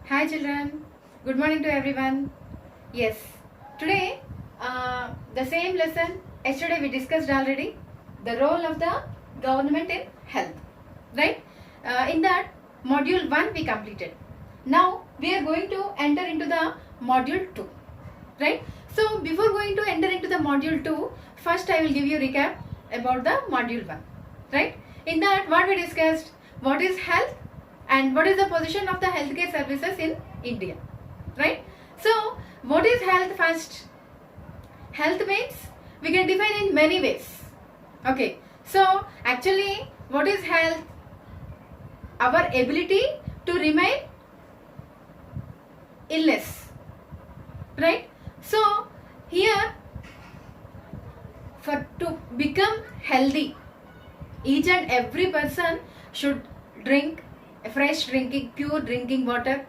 Hi children, good morning to everyone. Yes, today the same lesson yesterday we discussed already, the role of the government in health, right? In that module 1 we completed. Now we are going to enter into the module 2, right? So before going to enter into the module 2, first I will give you a recap about the module 1, right? In that what we discussed, what is health and what is the position of the healthcare services in India, right? So what is health first? Health means we can define in many ways. Okay, so actually what is health? Our ability to remain illness, right? So here, for to become healthy, each and every person should drink fresh drinking, pure drinking water,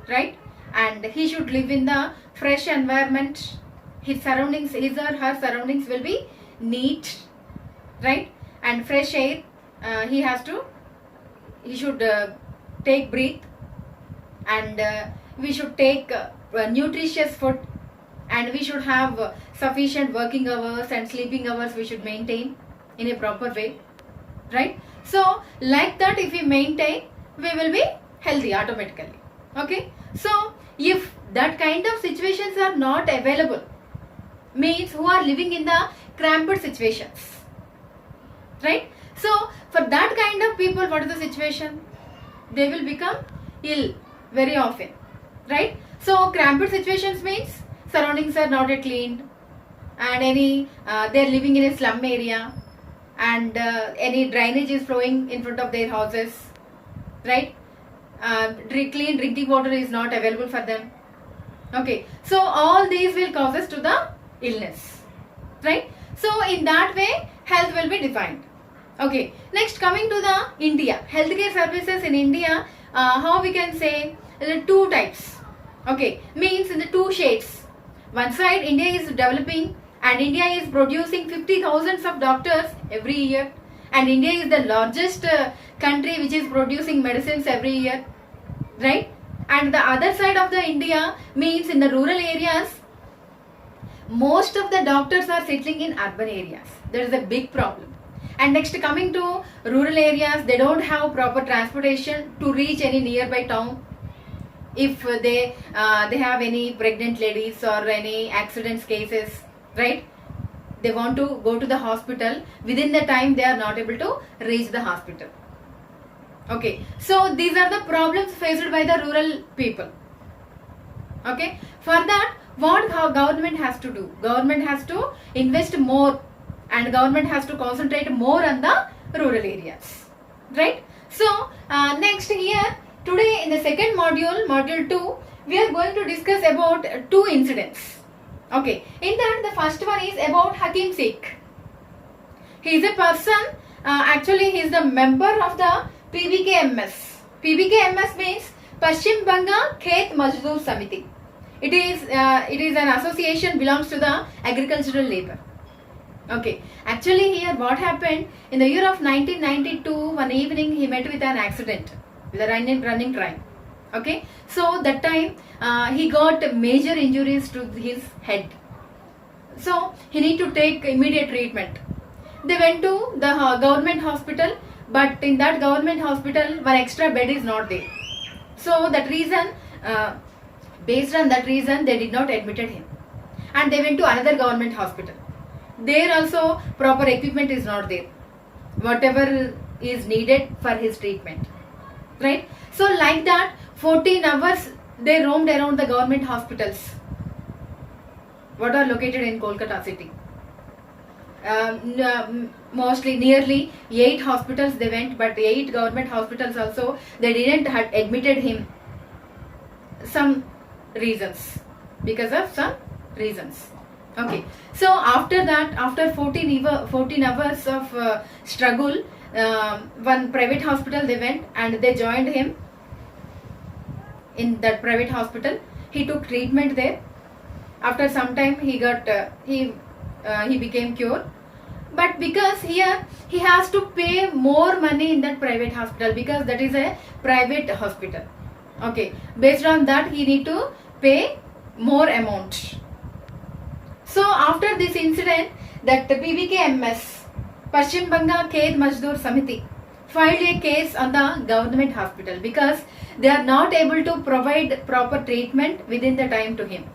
right? And he should live in the fresh environment. His surroundings, his or her surroundings will be neat, right? And fresh air. He should take breathe, and we should take nutritious food, and we should have sufficient working hours and sleeping hours we should maintain in a proper way, right? So like that if we maintain, we will be healthy automatically. Okay, so if that kind of situations are not available, means who are living in the cramped situations, right? So for that kind of people, what is the situation? They will become ill very often, right? So cramped situations means surroundings are not yet cleaned, and they are living in a slum area, and any drainage is flowing in front of their houses, right? Clean drinking water is not available for them. Okay, so all these will cause us to the illness, right? So in that way health will be defined. Okay, next coming to the India, healthcare services in India, how we can say there are two types. Okay, means in the two shades. One side India is developing, and India is producing 50,000 of doctors every year, and India is the largest country which is producing medicines every year, right? And the other side of the India means in the rural areas, most of the doctors are settling in urban areas. There is a big problem. And next coming to rural areas, they don't have proper transportation to reach any nearby town. If they have any pregnant ladies or any accidents cases, right? They want to go to the hospital, within the time they are not able to reach the hospital. Okay, so these are the problems faced by the rural people. Okay, for that what government has to do? Government has to invest more, and government has to concentrate more on the rural areas, right? So next here, today in the second module, module 2, we are going to discuss about two incidents. Okay, in that the first one is about Hakim Sheikh. He is a person, actually he is the member of the PBKMS. PBKMS means Paschim Banga Khet Mazdoor Samiti. It is an association, belongs to the agricultural labor. Okay, actually here what happened, in the year of 1992, one evening he met with an accident with a running train. Okay, so that time he got major injuries to his head, so he need to take immediate treatment. They went to the government hospital, but in that government hospital one extra bed is not there. So that reason, based on that reason, they did not admitted him, and they went to another government hospital. There also proper equipment is not there, whatever is needed for his treatment, right? So like that 14 hours they roamed around the government hospitals what are located in Kolkata city. Mostly nearly 8 hospitals they went, but 8 government hospitals also they didn't had admitted him, some reasons, because of some reasons. Okay, so after that, after 14 hours of struggle, one private hospital they went, and they joined him in that private hospital. He took treatment there. After some time he got he became cured, but because here he has to pay more money in that private hospital, because that is a private hospital. Okay, based on that he need to pay more amount. So after this incident, that PBKMS, Paschim Banga Khed Mazdoor Samiti, filed a case on the government hospital because they are not able to provide proper treatment within the time to him.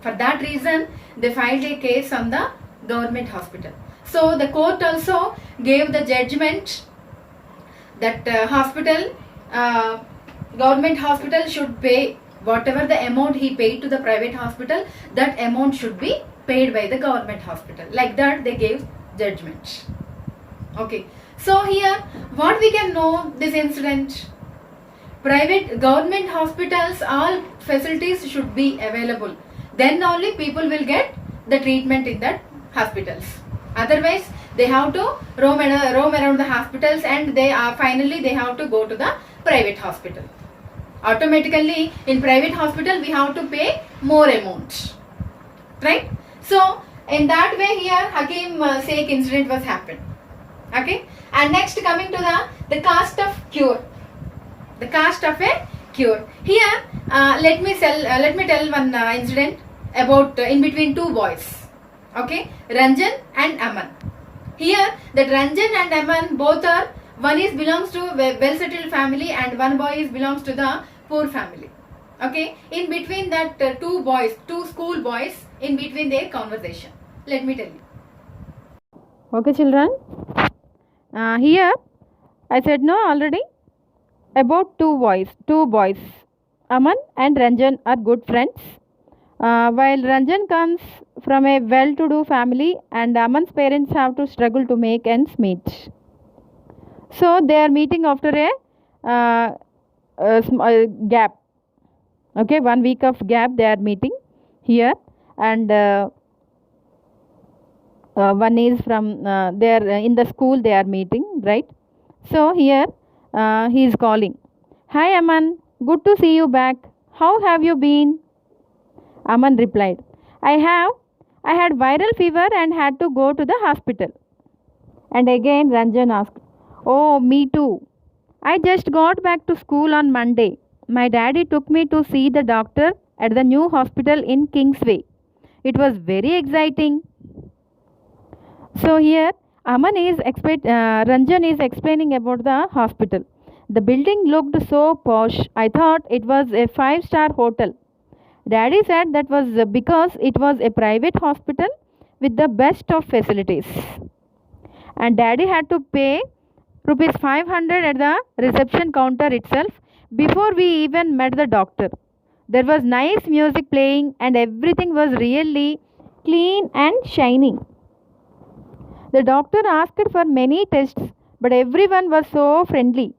For that reason, they filed a case on the government hospital. So the court also gave the judgment that government hospital should pay whatever the amount he paid to the private hospital, that amount should be paid by the government hospital. Like that they gave judgment. Okay, so here what we can know this incident, government hospitals, all facilities should be available, then only people will get the treatment in that hospitals. Otherwise they have to roam around the hospitals, and finally they have to go to the private hospital. Automatically in private hospital we have to pay more amount, right? So in that way here Hakim Sheikh incident was happened. Okay, and next coming to the cost of cure, the cost of a cure. Here let me tell one incident about in between two boys. Okay, Ranjan and Aman. Here that Ranjan and Aman both are, one is belongs to a well settled family and one boy is belongs to the poor family. Okay, in between that two school boys, in between their conversation, let me tell you. Okay, children. Here I said no already about two boys. Aman and Ranjan are good friends. While Ranjan comes from a well-to-do family and Aman's parents have to struggle to make ends meet. So they are meeting after a gap. Okay, 1 week of gap they are meeting here, and one is from they are in the school they are meeting, right? So here he is calling, "Hi Aman, good to see you back. How have you been?" Aman replied, I had viral fever and had to go to the hospital. And again Ranjan asked, Oh, me too. I just got back to school on Monday. My daddy took me to see the doctor at the new hospital in Kingsway. It was very exciting. So here Ranjan is explaining about the hospital. The building looked so posh. I thought it was a 5-star hotel. Daddy said that was because it was a private hospital with the best of facilities. And Daddy had to pay rupees 500 at the reception counter itself before we even met the doctor. There was nice music playing and everything was really clean and shiny. The doctor asked for many tests, but everyone was so friendly.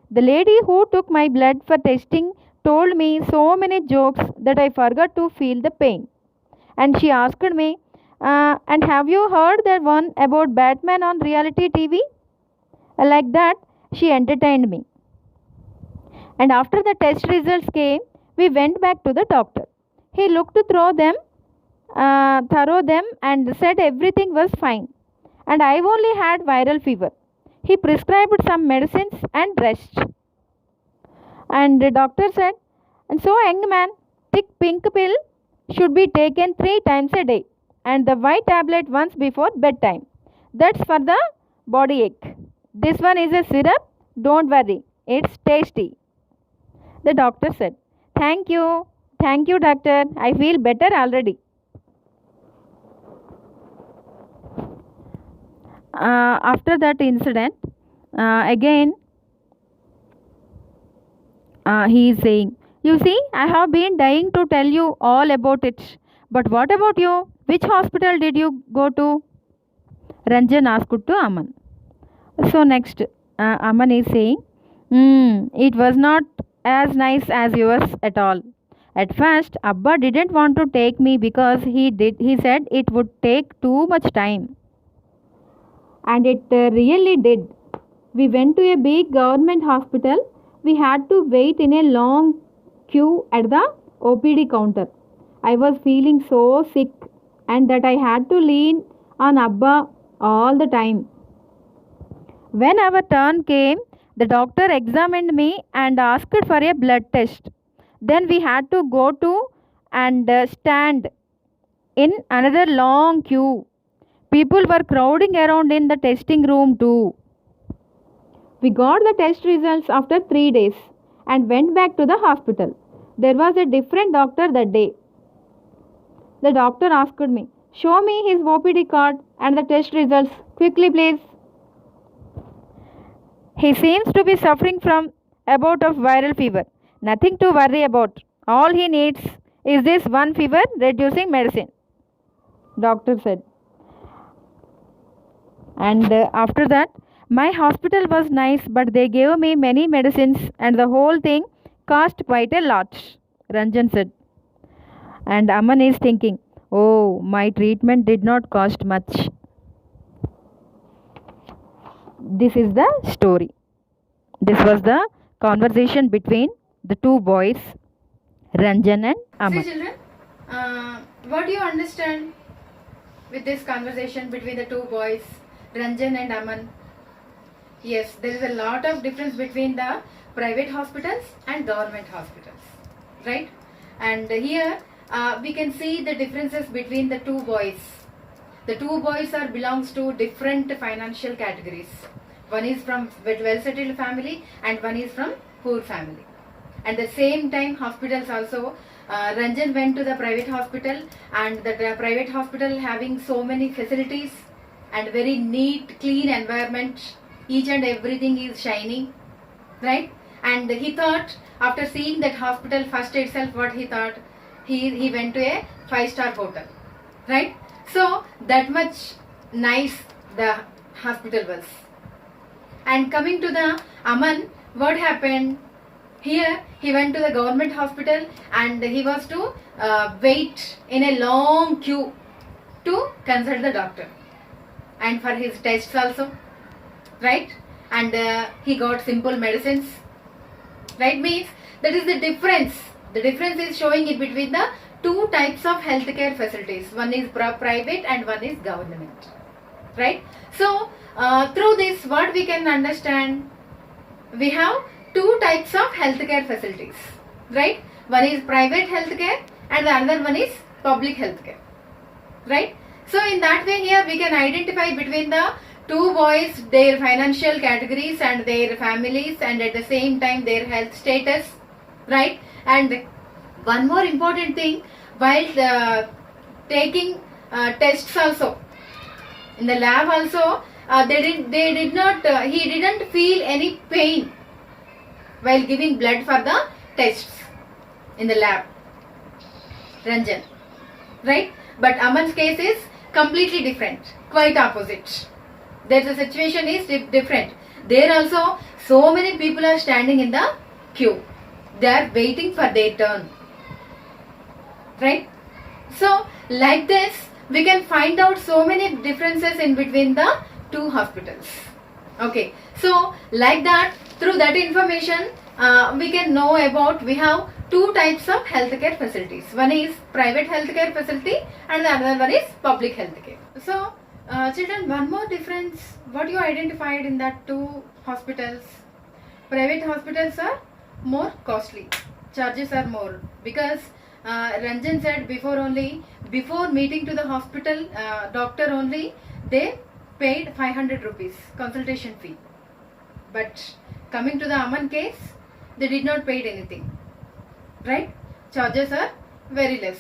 The lady who took my blood for testing told me so many jokes that I forgot to feel the pain. And she asked me, and have you heard that one about Batman on reality TV? Like that, she entertained me. And after the test results came, we went back to the doctor. He looked through them, and said everything was fine. And I only had viral fever. He prescribed some medicines and rest. And the doctor said, and so young man, thick pink pill should be taken 3 times a day and the white tablet once before bedtime. That's for the body ache. This one is a syrup. Don't worry. It's tasty. The doctor said, Thank you. Thank you, doctor. I feel better already. After that incident, again, he is saying, You see, I have been dying to tell you all about it. But what about you? Which hospital did you go to? Ranjan asked to Aman. So next, Aman is saying, it was not as nice as yours at all. At first, Abba didn't want to take me because he said it would take too much time. And it really did. We went to a big government hospital. We had to wait in a long queue at the OPD counter. I was feeling so sick and that I had to lean on Abba all the time. When our turn came, The doctor examined me and asked for a blood test. Then we had to go to and stand in another long queue. People were crowding around in the testing room too. We got the test results after 3 days and went back to the hospital. There was a different doctor that day. The doctor asked me, "Show me his OPD card and the test results. Quickly, please." He seems to be suffering from a bout of viral fever. Nothing to worry about. All he needs is this one fever reducing medicine, doctor said. And after that, my hospital was nice, but they gave me many medicines and the whole thing cost quite a lot, Ranjan said. And Aman is thinking, oh, my treatment did not cost much. This is the story. This was the conversation between the two boys, Ranjan and Aman. See children, what do you understand with this conversation between the two boys, Ranjan and Aman? Yes, there is a lot of difference between the private hospitals and government hospitals, right? And here we can see the differences between the two boys. The two boys are belongs to different financial categories. One is from well-settled family and one is from poor family. At the same time, hospitals also, Ranjan went to the private hospital, and the private hospital having so many facilities and very neat, clean environment. Each and everything is shining, right? And he thought, after seeing that hospital first itself, what he thought, he went to a 5-star hotel, right? So that much nice the hospital was. And coming to the Aman, what happened? Here he went to the government hospital and he was to wait in a long queue to consult the doctor and for his tests also, right? And he got simple medicines, right? Means that is the difference. The difference is showing it between the two types of healthcare facilities. One is private and one is government, right? So through this, what we can understand, we have two types of healthcare facilities, right? One is private healthcare and the other one is public healthcare, right? So in that way, here we can identify between the two boys, their financial categories and their families, and at the same time their health status, right? And one more important thing, while taking tests also in the lab also, he didn't feel any pain while giving blood for the tests in the lab, Ranjan, right? But Aman's case is completely different, quite opposite. There the situation is different. There also so many people are standing in the queue. They are waiting for their turn, right? So like this, we can find out so many differences in between the two hospitals. Okay, so like that, through that information, we can know about, we have two types of healthcare facilities. One is private healthcare facility and the other one is public healthcare. So children, one more difference, what you identified in that two hospitals. Private hospitals are more costly, charges are more, because Ranjan said before meeting to the hospital doctor only, they paid 500 rupees consultation fee. But coming to the Aman case, they did not pay anything, right? Charges are very less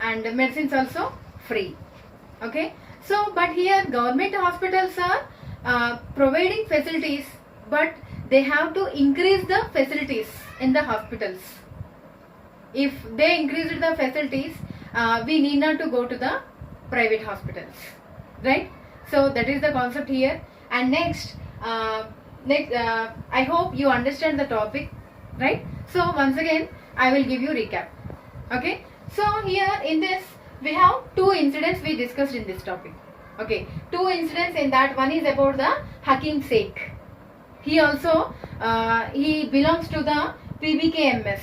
and medicines also free. Okay, so but here government hospitals are providing facilities, but they have to increase the facilities in the hospitals. If they increased the facilities, we need not to go to the private hospitals, right? So that is the concept here. And next, I hope you understand the topic, right? So once again, I will give you recap. Okay, so here in this, we have two incidents we discussed in this topic. Okay, two incidents in that. One is about the Hakim Sheikh. He also he belongs to the PBKMS,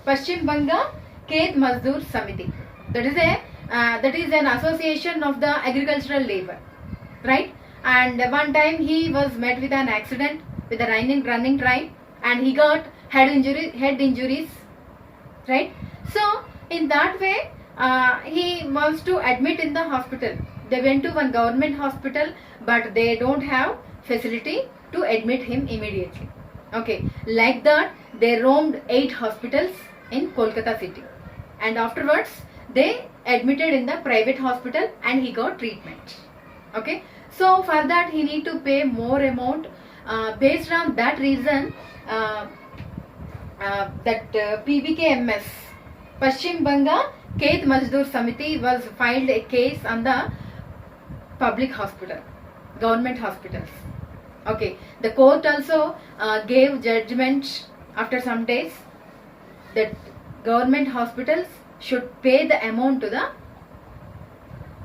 Paschim Banga Khet Mazdoor Samiti. That is an association of the agricultural labor, right? And one time he was met with an accident with a running train, and he got head injuries, right? So in that way, he wants to admit in the hospital. They went to one government hospital, but they don't have facility to admit him immediately. Okay, like that they roamed 8 hospitals in Kolkata city, and afterwards they admitted in the private hospital and he got treatment. Okay, so for that he need to pay more amount. Based on that reason, that PBKMS, Paschim Banga Khet Mazdoor Samiti, was filed a case on the public hospital, government hospitals. Okay, the court also gave judgment after some days that government hospitals should pay the amount to the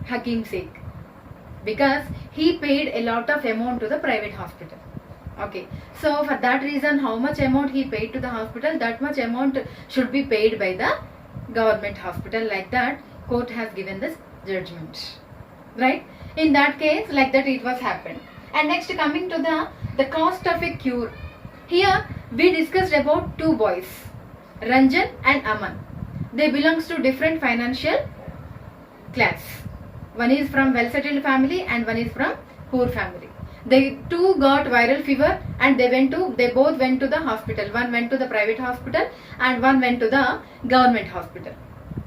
Hakim Sheikh, because he paid a lot of amount to the private hospital. Okay, so for that reason, how much amount he paid to the hospital, that much amount should be paid by the government hospital. Like that, court has given this judgment, right? In that case, like that it was happened. And next, coming to the cost of a cure. Here we discussed about 2 boys, Ranjan and Aman. They belongs to different financial class. One is from well-settled family and one is from poor family. They two got viral fever and they both went to the hospital. One went to the private hospital and one went to the government hospital.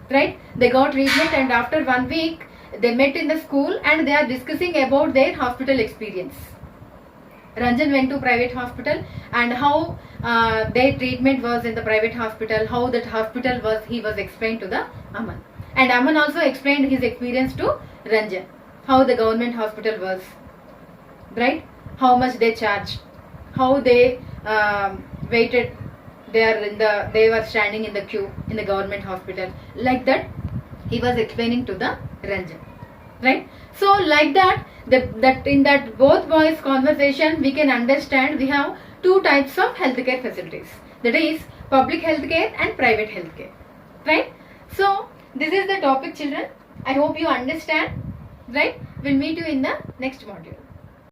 Right? They got treatment, and after 1 week they met in the school and they are discussing about their hospital experience. Ranjan went to private hospital and how their treatment was in the private hospital, how that hospital was, he was explained to the Aman. And Aman also explained his experience to Ranjan, how the government hospital was, right? How much they charged, how they waited. They were standing in the queue in the government hospital. Like that, he was explaining to the Ranjan, right? So like that, in that both boys' conversation, we can understand we have 2 types of healthcare facilities. That is public healthcare and private healthcare, right? So this is the topic, children. I hope you understand, right? We'll meet you in the next module.